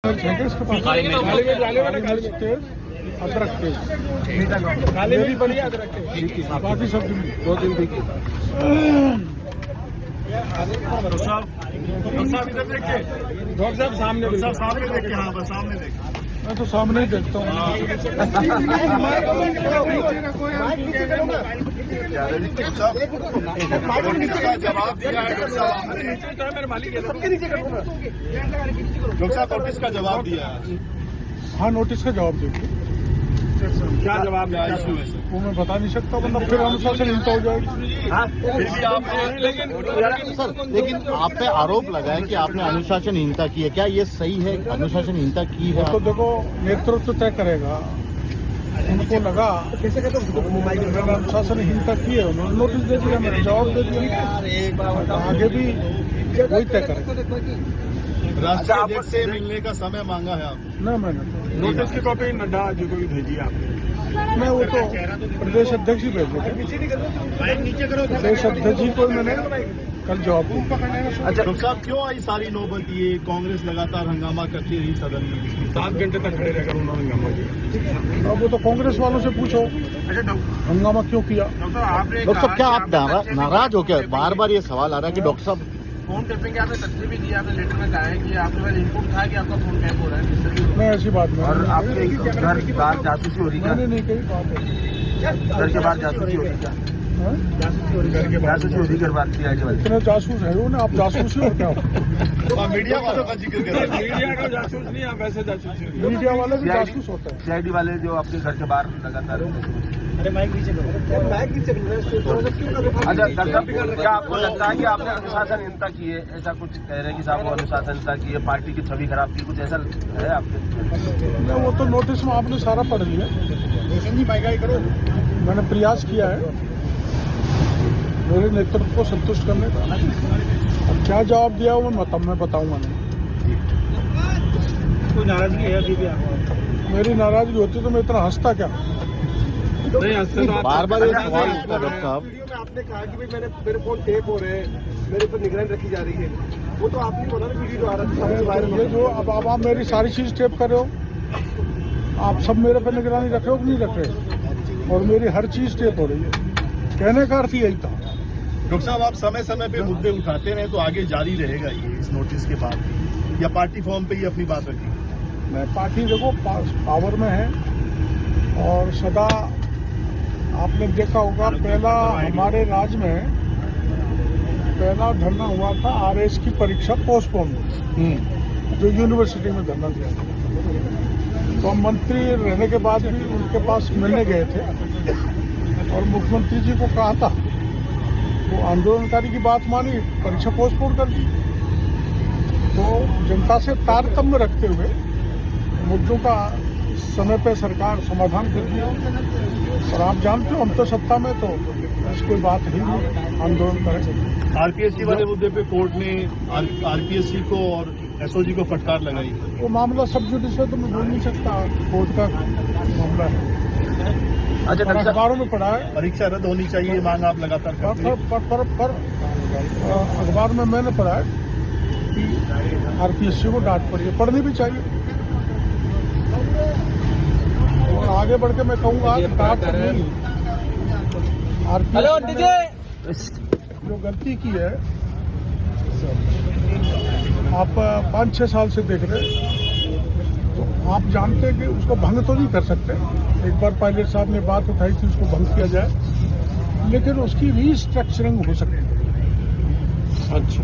अदरक पेस्ट मेरी बड़ी अदरक बाकी सब 2 दिन देखिए। डॉक्टर साहब इधर देखिए, डॉक्टर साहब सामने देखिए। हाँ बस सामने देखिए, मैं तो सामने ही देखता हूँ। जवाब दिया है डॉक्टर साहब, नोटिस का जवाब दिया है। हाँ नोटिस का जवाब देखिए, क्या जवाब दिया वो मैं बता नहीं सकता, मतलब फिर अनुशासनहीनता हो जाएगी। लेकिन आप पे आरोप लगा है कि आपने अनुशासनहीनता की है, क्या ये सही है? अनुशासनहीनता की है तो देखो नेतृत्व तय करेगा। उनको लगा मैंने अनुशासनहीनता की है, उन्होंने नोटिस दे दिया, मैंने जवाब दे दिया। आगे भी वही तय करेगा। राष्ट्रीय अध्यक्ष से मिलने का समय मांगा है आप? न मैंने नोटिस की कॉपी नड्डा जी को भी भेजी आपने? मैं वो तो प्रदेश अध्यक्ष ही भेजे थे, प्रदेश अध्यक्ष जी को मैंने कल जवाब दिया। अच्छा डॉक्टर साहब, क्यों आई सारी नौबत? ये कांग्रेस लगातार हंगामा करती रही सदन में, 7 घंटे तक खड़े रहकर उन्होंने हंगामा किया। अब वो तो कांग्रेस वालों से पूछो हंगामा क्यों किया। डॉक्टर साहब क्या आप नाराज हो क्या? बार बार ये सवाल आ रहा है कि डॉक्टर साहब फोन टेपिंग के आपने तस्वीर भी दी, आपने लेटर में कहा है कि आपके पास इनपुट था कि आपका फोन टैप हो रहा है। नहीं ऐसी बात नहीं। और आपके घर बाहर जासूसी हो रही है? मैंने नहीं कही बात है। घर के बाहर जासूसी हो रही है? जासूसी हो रही है बात किया जाए। इतने जासूस है वो ना, आप जासूस ही हो क्या? मीडिया वालों का जिक्र करें। मीडिया का जासूस नहीं, आप वैसे जासूस। मीडिया वाले भी जासूस होता है। सीआईडी वाले जो अपने घर के बाहर लगातार। अरे माइक नीचे करो, माइक नीचे करो। अच्छा डॉक्टर, क्या आपको लगता है कि आपने अनुशासनहीनता की है? ऐसा कुछ कह रहे हैं कि साहब अनुशासनहीनता की है, पार्टी की छवि खराब की, कुछ ऐसा है आपके? वो तो नोटिस में आपने सारा पढ़ लिया। मैंने प्रयास किया है मेरे नेतृत्व को संतुष्ट करने का। अब क्या जवाब दिया वो मैं बताऊंगा नहीं। कोई नाराजगी है अभी भी? मेरी नाराजगी होती तो मैं इतना हंसता क्या? बार बार ये सवाल उठता है डॉक्टर साहब। आपने कहा कि भाई मेरे फोन टेप हो रहे हैं, मेरे पर निगरानी रखी जा रही है, वो तो आपने बोला ना वीडियो आ रहा था। ये जो अब आप मेरी सारी चीज टेप कर रहे हो, आप सब मेरे पर निगरानी रख रहे हो कि नहीं रख रहे? और मेरी हर चीज टेप हो रही है। कहने का अर्थ यही था। डॉक्टर साहब, आप समय समय पे मुद्दे उठाते रहे तो आगे जारी रहेगा ये इस नोटिस के बाद, या पार्टी फॉर्म पे ही अपनी बात रखी? मैं पार्टी देखो पावर में है और सदा आपने देखा होगा पहला हमारे राज्य में पहला धरना हुआ था आरएस की परीक्षा पोस्टपोन, जो यूनिवर्सिटी में धरना दिया था। तो हम मंत्री रहने के बाद भी उनके पास मिलने गए थे और मुख्यमंत्री जी को कहा था, वो आंदोलनकारी की बात मानी, परीक्षा पोस्टपोन कर दी। तो जनता से तारतम्य रखते हुए मुद्दों का समय पे सरकार समाधान करती है। और आप जानते हो हम तो सत्ता में, तो ऐसी कोई बात ही नहीं आंदोलन करें। आरपीएससी वाले मुद्दे पे कोर्ट ने आरपीएससी को और एसओजी को फटकार लगाई। वो मामला सब जुडिस है तो मैं बोल नहीं सकता, कोर्ट का मामला है। अच्छा अखबारों में पढ़ा है परीक्षा रद्द होनी चाहिए, मांग आप लगातार करते हैं। पर अखबार में मैंने पढ़ा है कि आरपीएससी को डांट पड़ी है, पढ़नी भी चाहिए। और आगे बढ़ के मैं कहूँगा डांट नहीं, आरपीएससी जो गलती की है, आप 5-6 साल से देख रहे हैं, तो आप जानते हैं कि उसको भंग तो नहीं कर सकते। एक बार पायलट साहब ने बात उठाई थी उसको भंग किया जाए, लेकिन उसकी रीस्ट्रक्चरिंग हो सकती है। अच्छा,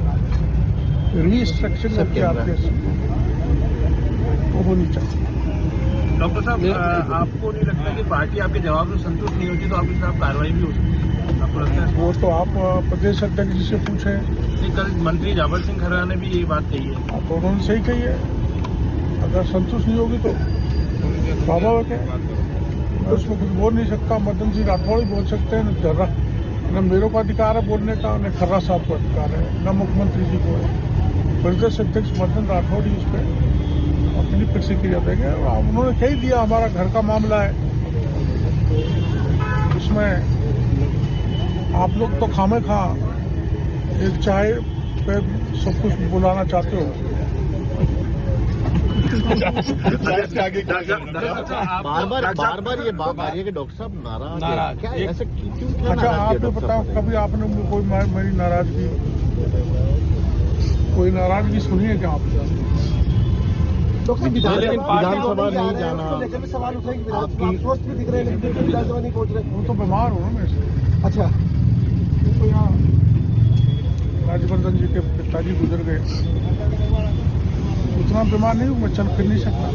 रीस्ट्रक्चरिंग करके वो होनी चाहिए। डॉक्टर साहब, आपको नहीं लगता कि पार्टी आपके जवाब से संतुष्ट नहीं होती तो आपके खिलाफ कार्रवाई भी हो सकती है? आपको लगता है? वो तो आप प्रदेश अध्यक्ष जी से पूछें। कल मंत्री जाबर सिंह खर्रा ने भी यही बात कही है। तो उन्होंने सही कही है, अगर संतुष्ट नहीं होगी तो स्वाभाविक है, मैं उसमें कुछ बोल नहीं सकता। मदन जी राठौड़ ही बोल सकते हैं, न मेरे को अधिकार है बोलने का, न खर्रा साहब को अधिकार है, न मुख्यमंत्री जी को है। प्रदेश अध्यक्ष मदन राठौड़ ही इस पर अपनी प्रतिक्रिया देंगे। उन्होंने कह दिया हमारा घर का मामला है, उसमें आप लोग तो खामे खा एक चाय पे सब कुछ बुलाना चाहते हो। बार बार ये बात आ रही है कि डॉक्टर साहब नाराज क्या है? ऐसे क्यों अच्छा नाराज आप है तो डॉक्टर बताओ साहब? कभी आपने कोई मेरी नाराजगी सुनी है क्या आपने? विधानसभा नहीं जाना सवाल उठे कि आपकी- आप स्वस्थ भी दिख रहे हैं लेकिन विधानसभा नहीं पहुंच रहे। वो तो बीमार हो ना मैं इसलिए। अच्छा, तो यहाँ राजवर्धन जी के पिताजी गुजर गए, उतना बीमार नहीं हूँ मैं, चल फिर नहीं सकता,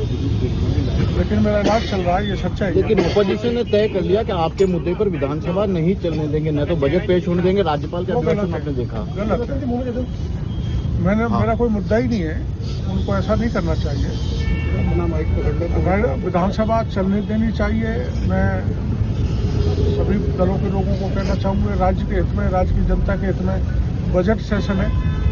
लेकिन मेरा इलाज चल रहा है, ये सच्चाई है। लेकिन अपोजिशन ने तय कर लिया कि आपके मुद्दे पर विधानसभा नहीं चलने देंगे, न तो बजट पेश होने देंगे। राज्यपाल के वो अभिभाषण गलत में आपने देखा। है, गलत है। मेरा कोई मुद्दा ही नहीं है, उनको ऐसा नहीं करना चाहिए। विधानसभा चलने देनी चाहिए। मैं सभी दलों के लोगों को कहना चाहूँगा, राज्य के हित में, राज्य की जनता के हित में बजट सेशन है,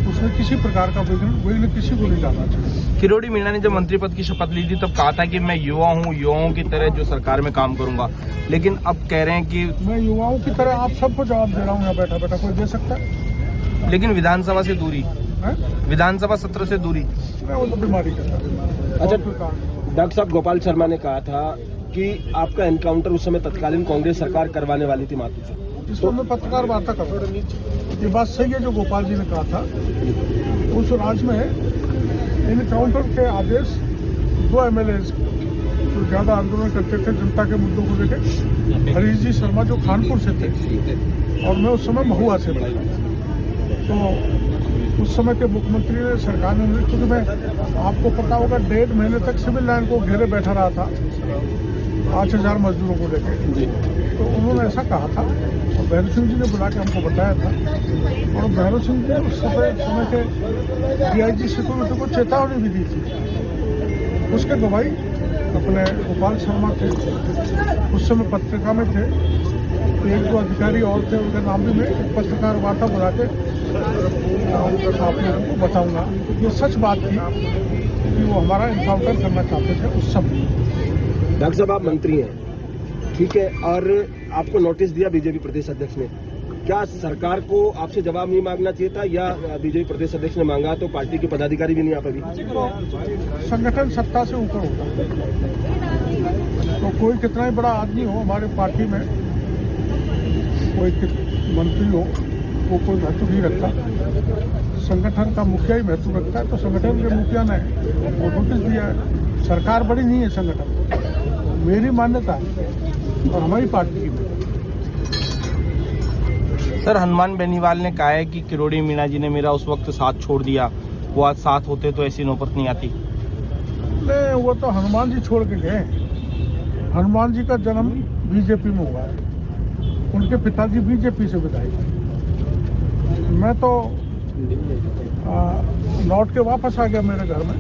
उसमें किसी प्रकार का विघ्न किसी को नहीं डालना चाहिए। किरोड़ी मीणा ने जब मंत्री पद की शपथ ली थी तब कहा था कि मैं युवा हूँ, युवाओं की तरह जो सरकार में काम करूंगा, लेकिन अब कह रहे हैं कि मैं युवाओं की तरह आप सबको जवाब दे रहा हूँ, यहाँ बैठा बैठा कोई दे सकता है? लेकिन विधानसभा से दूरी, हैं? विधानसभा सत्र से दूरी। मैं वो तो बीमारी करता हूँ। अच्छा, और कोई कारण नहीं। डॉक्टर साहब गोपाल शर्मा ने कहा था कि आपका एनकाउंटर उस समय तत्कालीन कांग्रेस सरकार करवाने वाली थी मातू से। इसको मैं पत्रकार वार्ता कर रहा हूँ। ये बात सही है जो गोपाल जी ने कहा था। उस राज्य में इनकाउंटर के आदेश 2 MLA जो ज्यादा आंदोलन करते थे जनता के मुद्दों को लेकर, हरीश जी शर्मा जो कानपुर से थे और मैं उस समय महुआ से था, तो उस समय के मुख्यमंत्री ने, सरकार ने, क्योंकि मैं आपको पता होगा 1.5 महीने तक सिविल लाइन को घेरे बैठा रहा था 5000 मजदूरों को लेकर। तो उन्होंने ऐसा कहा था और भैरव सिंह जी ने बुला के हमको बताया था, और भैरव सिंह जी ने उस समय के DIG सिक्योरिटी को चेतावनी भी दी थी। उसके गवाही अपने गोपाल शर्मा थे, उस समय पत्रिका में थे, 1-2 अधिकारी और थे, उनके नाम भी मैं एक पत्रकार वार्ता बुला के आप लोगों को बताऊंगा। ये सच बात थी कि वो हमारा इनकाउंटर करना चाहते थे उस समय। डॉक्टर साहब आप मंत्री हैं, ठीक है, और आपको नोटिस दिया बीजेपी प्रदेश अध्यक्ष ने, क्या सरकार को आपसे जवाब नहीं मांगना चाहिए था, या बीजेपी प्रदेश अध्यक्ष ने मांगा तो पार्टी के पदाधिकारी भी नहीं आ पाएगी? तो संगठन सत्ता से ऊपर होता है, तो कोई कितना ही बड़ा आदमी हो हमारे पार्टी में, कोई मंत्री हो, वो कोई महत्व नहीं रखता। संगठन का मुखिया ही महत्व रखता है, तो संगठन के मुखिया ने वो नोटिस दिया है। सरकार बड़ी नहीं है संगठन, मेरी मान्यता है और हमारी पार्टी की। सर, हनुमान बेनीवाल ने कहा है कि किरोड़ी मीणा जी ने मेरा उस वक्त साथ छोड़ दिया, वो आज साथ होते तो ऐसी नौबत नहीं आती। नहीं, वो तो हनुमान जी छोड़ के गए। हनुमान जी का जन्म बीजेपी में हुआ है, उनके पिताजी बीजेपी से विधायक हैं। मैं तो लौट के वापस आ गया मेरे घर में,